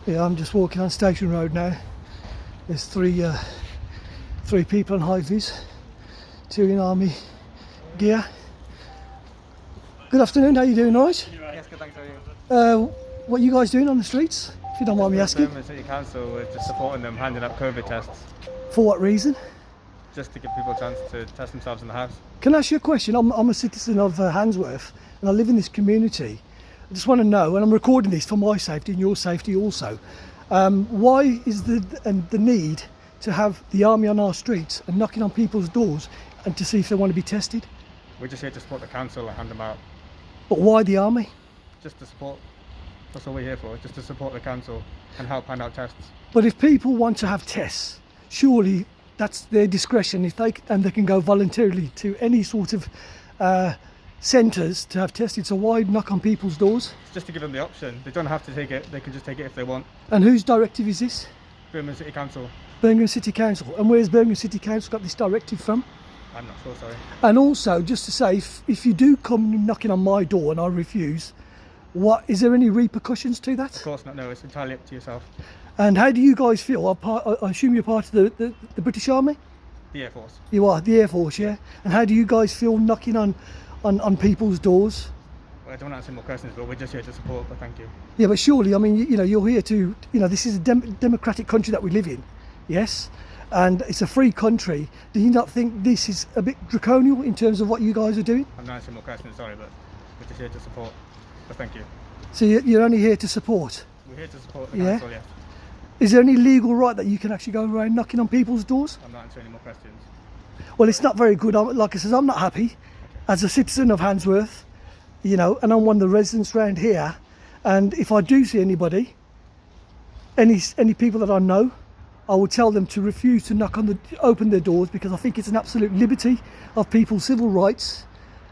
Yeah, I'm just walking on Station Road now. There's three people on high vis, two in army gear. Good afternoon, how you doing, right? Yes, good, thanks. How are you? What are you guys doing on the streets, if you don't mind me asking? Birmingham City Council, we're just supporting them, handing out COVID tests, For what reason? just to give people a chance to test themselves in the house. Can I ask you a question? I'm a citizen of Handsworth and I live in this community. I just want to know, and I'm recording this for my safety and your safety also, why is the need to have the army on our streets and knocking on people's doors and to see if they want to be tested? We're just here to support the council and hand them out, But why the army? just to support. That's all we're here for, just to support the council and help hand out tests. But if people want to have tests, surely that's their discretion. If they can go voluntarily to any sort of centres to have tested. So why knock on people's doors? It's just to give them the option. They don't have to take it, they can just take it if they want. And whose directive is this? Birmingham City Council. Birmingham City Council. And where's Birmingham City Council got this directive from? I'm not sure, sorry. And also, just to say, if you do come knocking on my door and I refuse, what is there any repercussions to that? Of course not, no, it's entirely up to yourself. And how do you guys feel? I assume you're part of the British Army? The Air Force. You are, the Air Force, yeah? And how do you guys feel knocking on people's doors? Well, I don't want to answer more questions, but we're just here to support, but thank you. Yeah, but surely, I mean, you're here to, this is a democratic country that we live in, yes? And it's a free country. Do you not think this is a bit draconian in terms of what you guys are doing? I'm not answering more questions, sorry, but we're just here to support, but thank you. So you're only here to support? We're here to support the Yeah. council, yes. Is there any legal right that you can actually go around knocking on people's doors? I'm not answering any more questions. Well, it's not very good. Like I said, I'm not happy as a citizen of Handsworth, and I'm one of the residents around here. And if I do see anybody, any people that I know, I would tell them to refuse to open their doors, because I think it's an absolute liberty of people's civil rights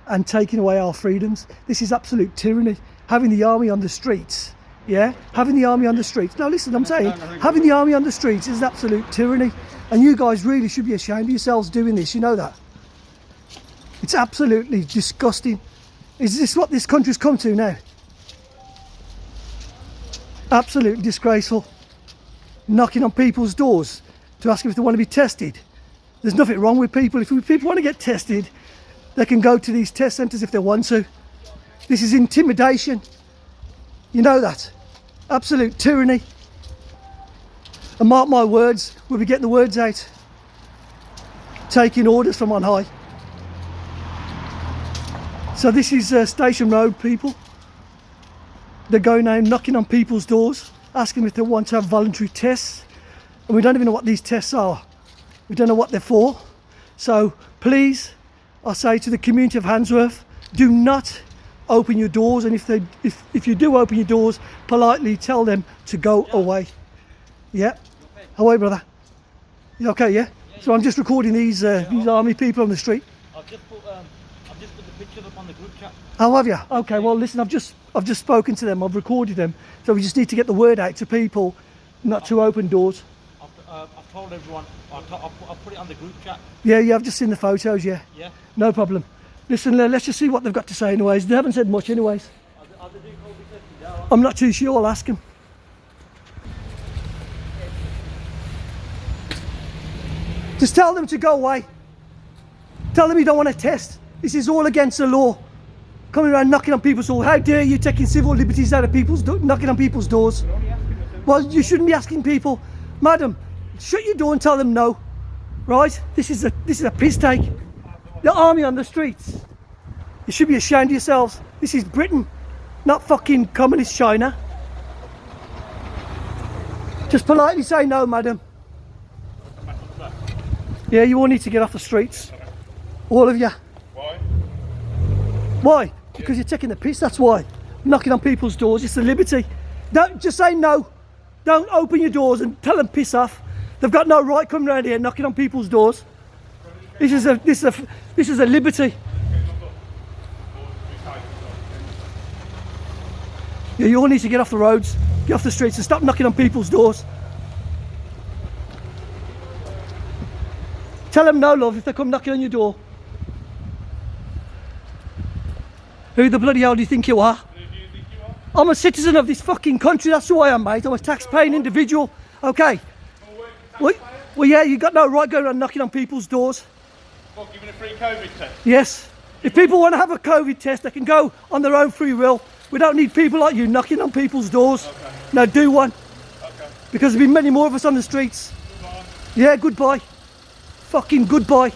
and taking away our freedoms. This is absolute tyranny. Having the army on the streets, yeah? Having the army on the streets. No, listen, I'm saying, having the army on the streets is absolute tyranny. And you guys really should be ashamed of yourselves doing this, you know that? It's absolutely disgusting. Is this what this country's come to now? Absolutely disgraceful. Knocking on people's doors to ask if they want to be tested. There's nothing wrong with people. If people want to get tested, they can go to these test centres if they want to. This is intimidation. You know that. Absolute tyranny. And mark my words, we'll be getting the words out. Taking orders from on high. So this is Station Road, people. They're going now knocking on people's doors, asking if they want to have voluntary tests. And we don't even know what these tests are. We don't know what they're for. So please, I say to the community of Handsworth, do not open your doors. And if you do open your doors, politely tell them to go away. Yeah. How are you, brother? You okay, yeah? So I'm just recording these army people on the street. I've just put the pictures up on the group chat. Oh, have you? Okay, well listen, I've just spoken to them, I've recorded them, so we just need to get the word out to people not to open doors. I've told everyone. I've put it on the group chat. Yeah, I've just seen the photos, yeah. Yeah. No problem. Listen, let's just see what they've got to say anyways. They haven't said much anyways. Are they doing COVID testing now? I'm not too sure, I'll ask them. Just tell them to go away. Tell them you don't want to test. This is all against the law. Coming around knocking on people's doors. How dare you taking civil liberties out of people's knocking on people's doors? Well, you shouldn't be asking people, madam, shut your door and tell them no. Right? This is a piss take. The army on the streets. You should be ashamed of yourselves. This is Britain, not fucking communist China. Just politely say no, madam. Yeah, you all need to get off the streets. All of you. Why? Why? Because you're taking the piss, that's why. Knocking on people's doors, it's a liberty. Don't just say no. Don't open your doors and tell them piss off. They've got no right coming around here knocking on people's doors. This is a liberty. Yeah, you all need to get off the roads, get off the streets and stop knocking on people's doors. Tell them no, love, if they come knocking on your door. Who the bloody hell do you think you are? Who do you think you are? I'm a citizen of this fucking country. That's who I am, mate. I'm a tax-paying individual. Okay. Well, yeah, you got no right going around knocking on people's doors. What, giving a free COVID test? Yes. If people want to have a COVID test, they can go on their own free will. We don't need people like you knocking on people's doors. Okay. No, do one. Okay. Because there'll be many more of us on the streets. Goodbye. Yeah, goodbye. Fucking goodbye.